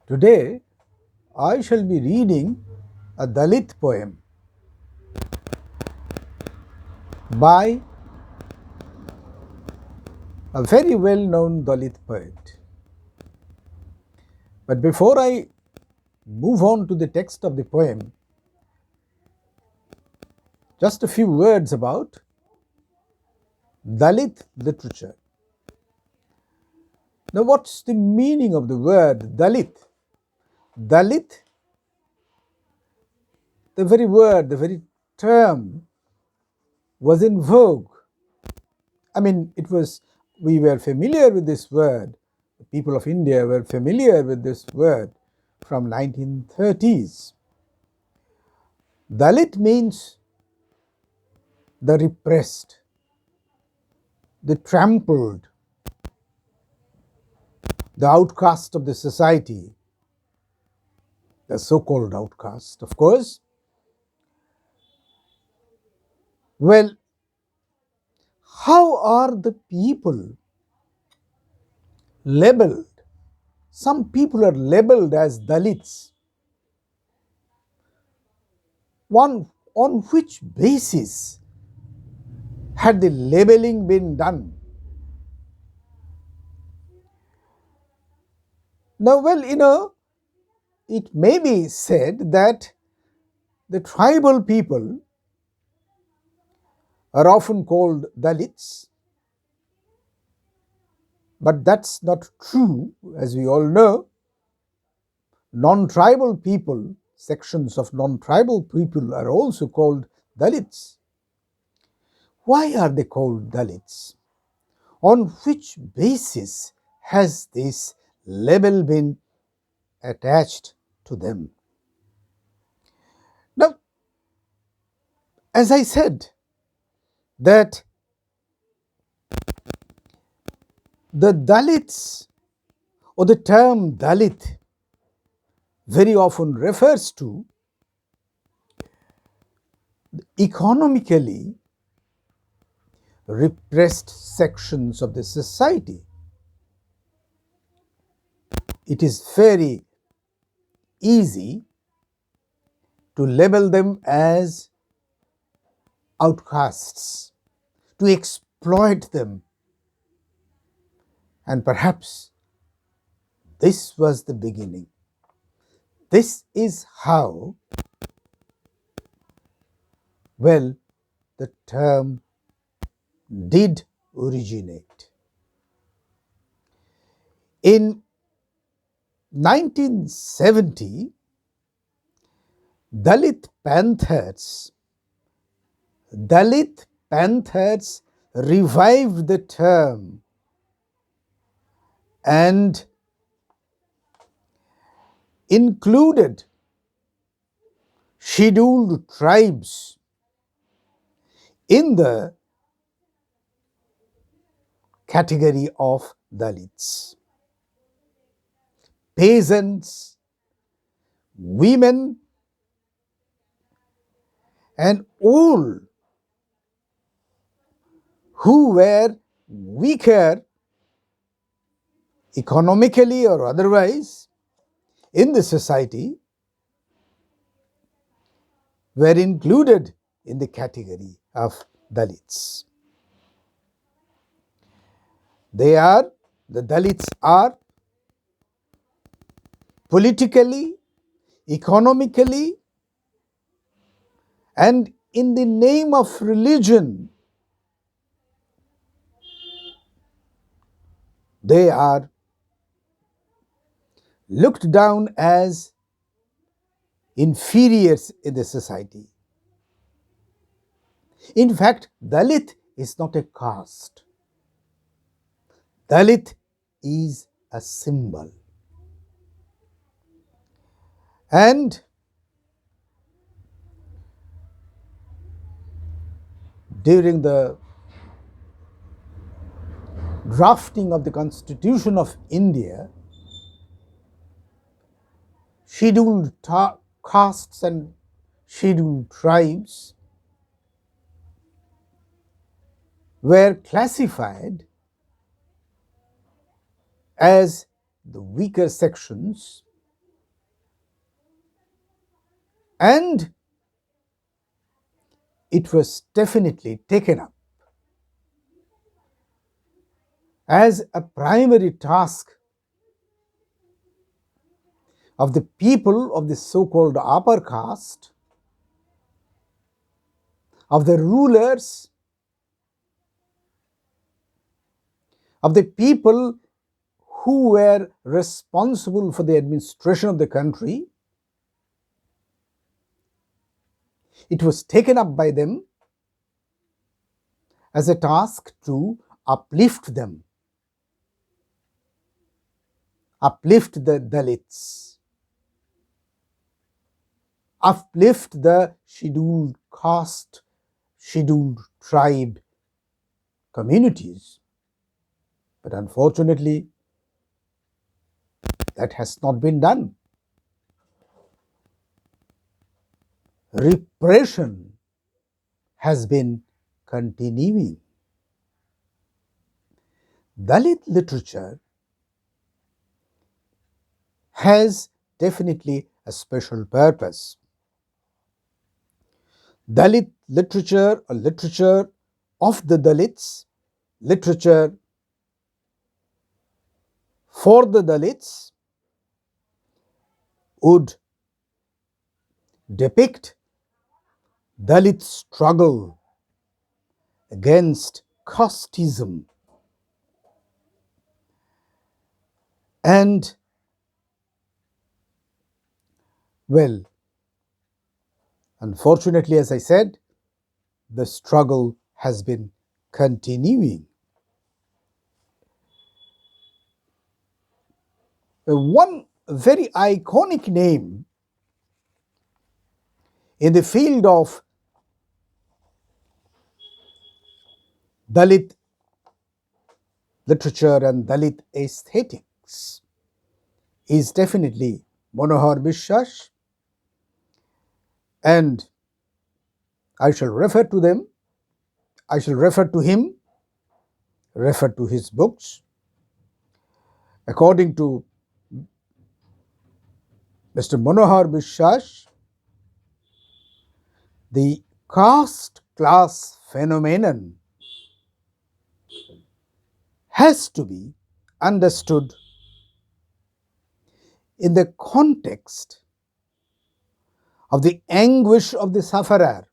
Today, I shall be reading a Dalit poem by a very well known Dalit poet. But before I move on to the text of the poem, just a few words about Dalit literature. Now, what's the meaning of the word Dalit? Dalit, the very word, the very term was in vogue. We were familiar with this word. The people of India were familiar with this word from 1930s. Dalit means the repressed, the trampled, the outcast of the society, the so-called outcast, of course. Well, how are the people labeled? Some people are labeled as Dalits. On which basis had the labeling been done? Now, it may be said that the tribal people are often called Dalits, but that's not true. As we all know, non-tribal people, sections of non-tribal people are also called Dalits. Why are they called Dalits? On which basis has this label been attached to them? Now, as I said, that the Dalits or the term Dalit very often refers to economically repressed sections of the society. It is very easy to label them as outcasts, to exploit them. And perhaps this was the beginning. This is how, the term did originate. In 1970, Dalit Panthers revived the term and included scheduled tribes in the category of Dalits. Peasants, women, and all who were weaker economically or otherwise in the society were included in the category of Dalits. The Dalits are politically, economically, and in the name of religion, they are looked down as inferiors in the society. In fact, Dalit is not a caste. Dalit is a symbol. And during the drafting of the Constitution of India, scheduled castes and scheduled tribes were classified as the weaker sections and it was definitely taken up as a primary task of the people of the so-called upper caste, of the rulers, of the people who were responsible for the administration of the country. It was taken up by them as a task to uplift them, uplift the Dalits, uplift the scheduled caste, scheduled tribe communities. But unfortunately, that has not been done. Repression has been continuing. Dalit literature has definitely a special purpose. Dalit literature, or literature of the Dalits, literature for the Dalits, would depict Dalit struggle against casteism and, well, unfortunately, as I said, the struggle has been continuing. One very iconic name in the field of Dalit literature and Dalit aesthetics is definitely Manohar Biswas, and I shall refer to them, I shall refer to him, refer to his books. According to Mr. Manohar Biswas, the caste class phenomenon has to be understood in the context of the anguish of the sufferer.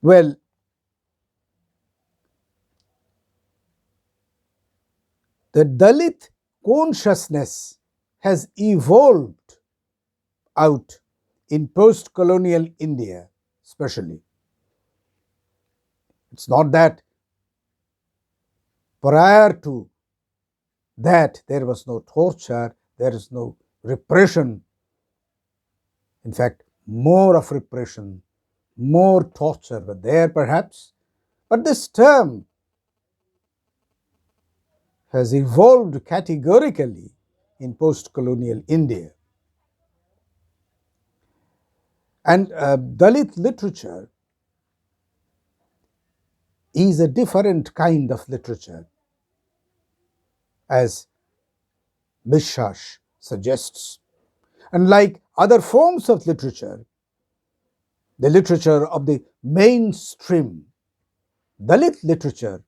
Well, the Dalit consciousness has evolved out in post-colonial India, especially. It's not that prior to that there was no torture, there is no repression. In fact, more of repression, more torture were there perhaps, but this term has evolved categorically in post-colonial India. And Dalit literature is a different kind of literature, as Biswas suggests. Unlike other forms of literature, the literature of the mainstream, Dalit literature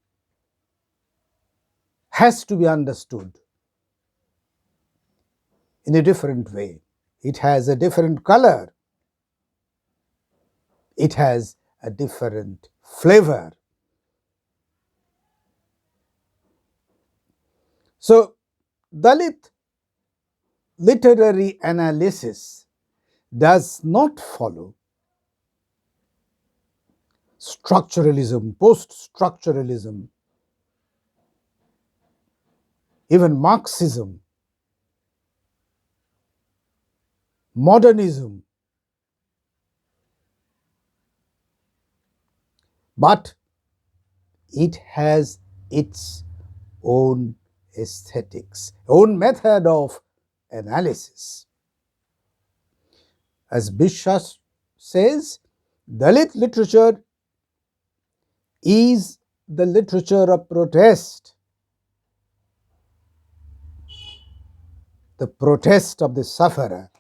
has to be understood in a different way. It has a different color. It has a different flavor. So, Dalit literary analysis does not follow structuralism, post-structuralism, even Marxism, modernism, but it has its own aesthetics, own method of analysis. As Biswas says, Dalit literature is the literature of protest. the protest of the sufferer.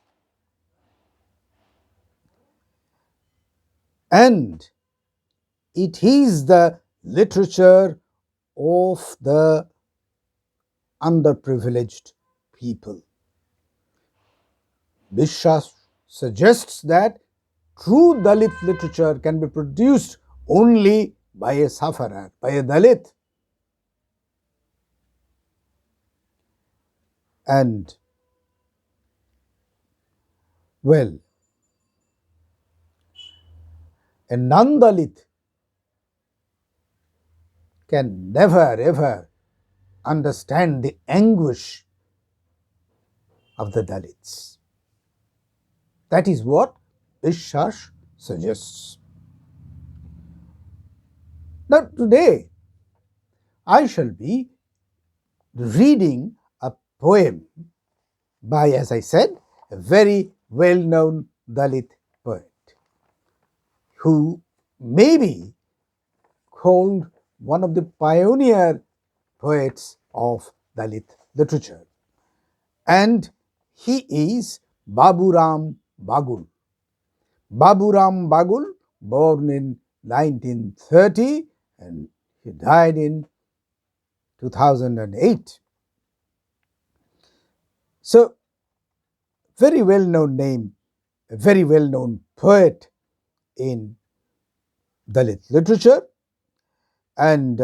And it is the literature of the underprivileged people. Biswas suggests that true Dalit literature can be produced only by a sufferer, by a Dalit. And, well, a non-Dalit can never ever understand the anguish of the Dalits. That is what Biswas suggests. Now, today I shall be reading a poem by, as I said, a very well-known Dalit poet who may be called one of the pioneer poets of Dalit literature. And he is Baburam Bagul. Baburam Bagul, born in 1930 and he died in 2008. So, very well-known name, a very well-known poet in Dalit literature, and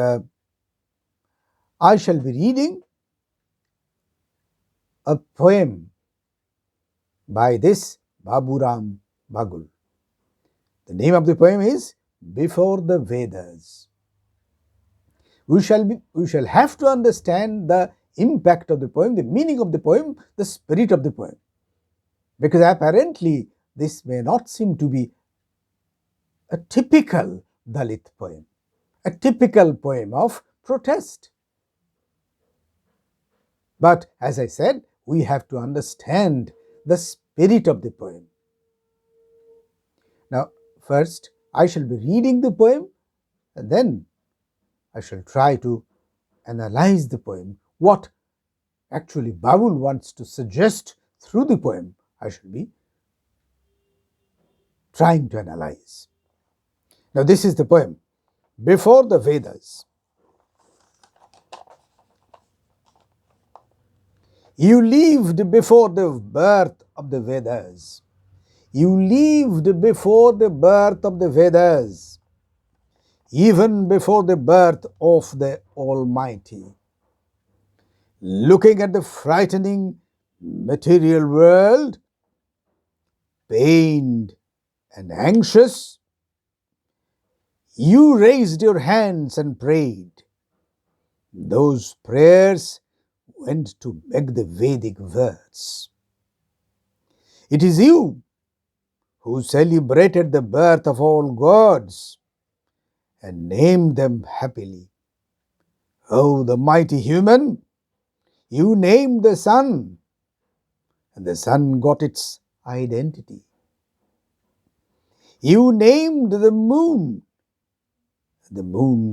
I shall be reading a poem by this Baburam Bagul. The name of the poem is Before the Vedas. We shall have to understand the impact of the poem, the meaning of the poem, the spirit of the poem, because apparently this may not seem to be a typical Dalit poem, a typical poem of protest. But as I said, we have to understand the spirit of the poem. Now, first I shall be reading the poem and then I shall try to analyze the poem. What actually Babul wants to suggest through the poem, I shall be trying to analyze. Now, this is the poem, Before the Vedas. You lived before the birth of the Vedas. You lived before the birth of the Vedas, even before the birth of the Almighty. Looking at the frightening material world, pained and anxious, you raised your hands and prayed. Those prayers went to beg the Vedic words. It is you who celebrated the birth of all gods and named them happily. Oh, the mighty human, you named the sun, and the sun got its identity. You named the moon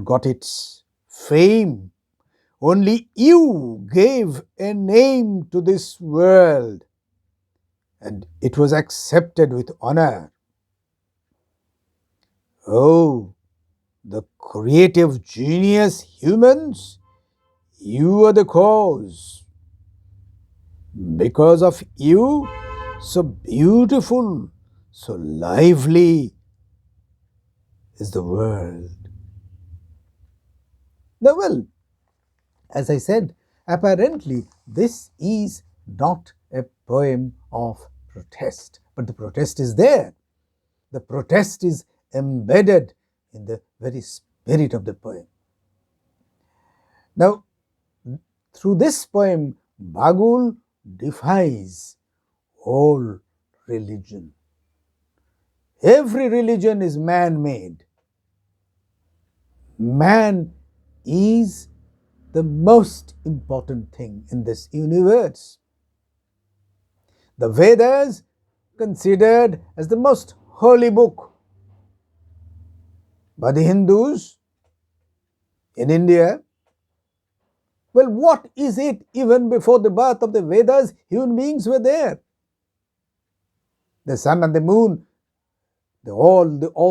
got its fame. Only you gave a name to this world, and it was accepted with honor. Oh, the creative genius humans, you are the cause. Because of you, so beautiful, so lively is the world. Now, well, as I said, apparently this is not a poem of protest, but the protest is there. The protest is embedded in the very spirit of the poem. Now, through this poem, Bagul defies all religion. Every religion is man-made. Man is the most important thing in this universe. The Vedas, considered as the most holy book by the Hindus in India, Well, what is it? Even before the birth of the Vedas, human beings were there. The sun and the moon, all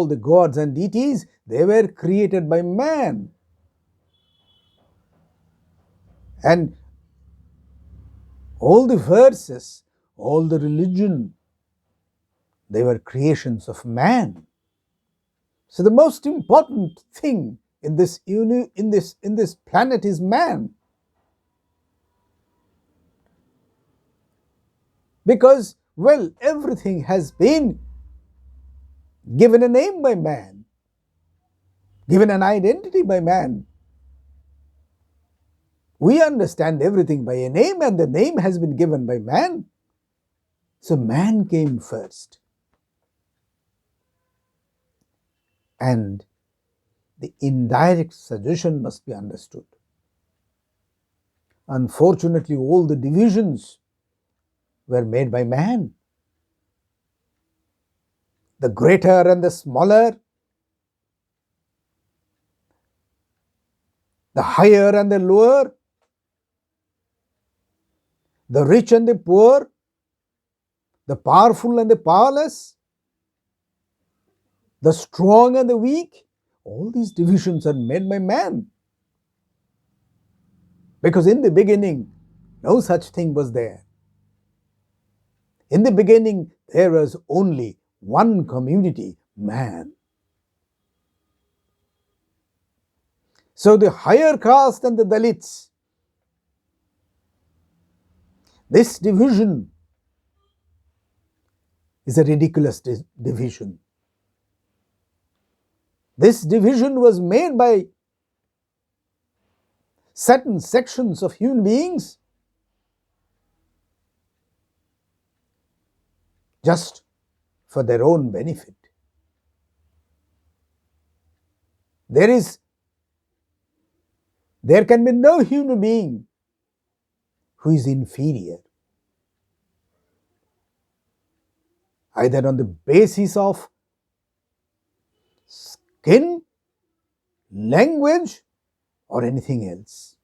the gods and deities, they were created by man. And all the verses, all the religion, they were creations of man. So the most important thing in this planet is man. Because, well, everything has been given a name by man, given an identity by man. We understand everything by a name, and the name has been given by man. So man came first. And the indirect suggestion must be understood. Unfortunately, all the divisions were made by man. The greater and the smaller, the higher and the lower, the rich and the poor, the powerful and the powerless, the strong and the weak, all these divisions are made by man. Because in the beginning, no such thing was there. In the beginning, there was only one community, man. So the higher caste and the Dalits, this division is a ridiculous division. This division was made by certain sections of human beings just for their own benefit. There can be no human being who is inferior, either on the basis of skin, language, or anything else.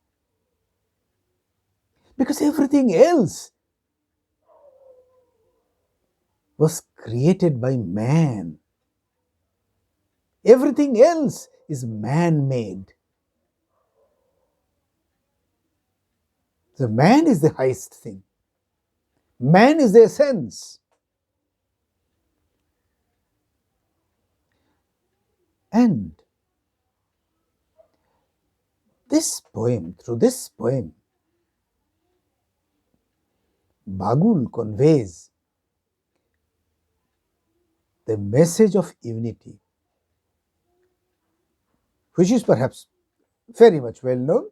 Because everything else was created by man. Everything else is man-made. So man is the highest thing. Man is the essence. And through this poem, Babul conveys the message of unity, which is perhaps very much well known.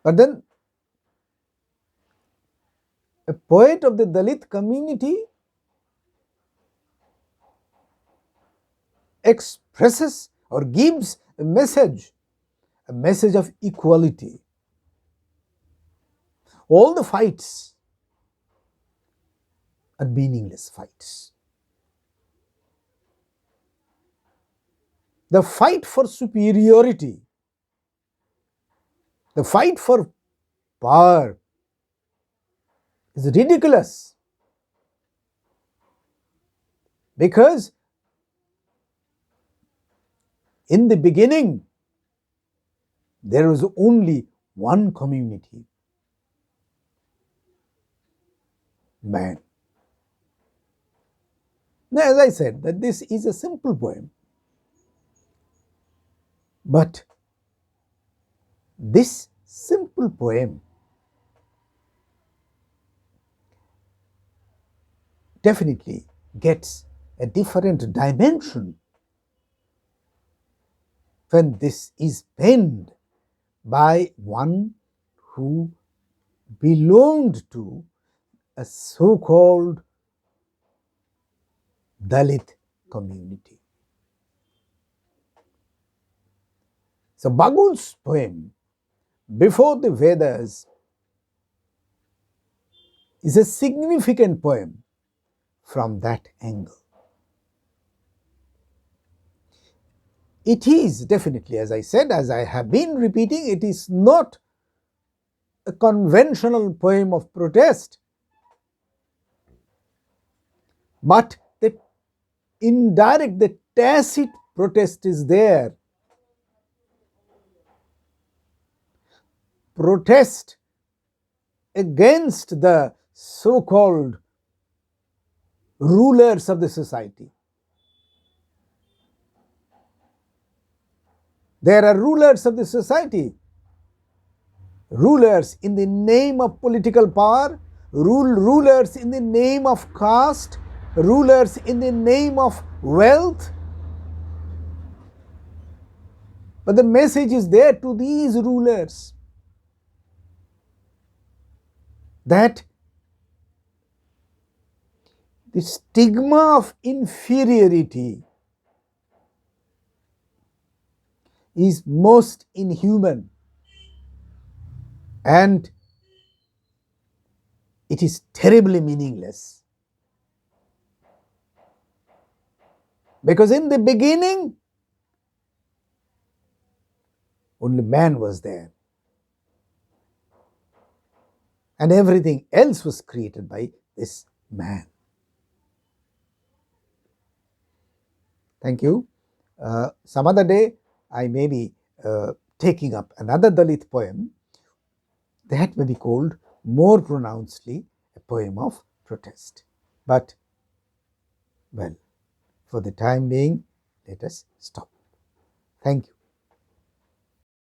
But then, a poet of the Dalit community expresses or gives a message of equality. All the fights are meaningless fights. The fight for superiority, the fight for power is ridiculous, because in the beginning there was only one community, man. Now, as I said, that this is a simple poem, but this simple poem definitely gets a different dimension when this is penned by one who belonged to a so-called Dalit community. So Babul's poem, Before the Vedas, is a significant poem from that angle. It is definitely, as I said, as I have been repeating, it is not a conventional poem of protest, but the indirect, the tacit protest is there. Protest against the so called rulers of the society. There are rulers of the society, rulers in the name of political power, rulers in the name of caste, rulers in the name of wealth. But the message is there to these rulers that the stigma of inferiority is most inhuman, and it is terribly meaningless. Because in the beginning, only man was there, and everything else was created by this man. Thank you. Some other day, I may be taking up another Dalit poem that may be called more pronouncedly a poem of protest. But, well, for the time being, let us stop. Thank you.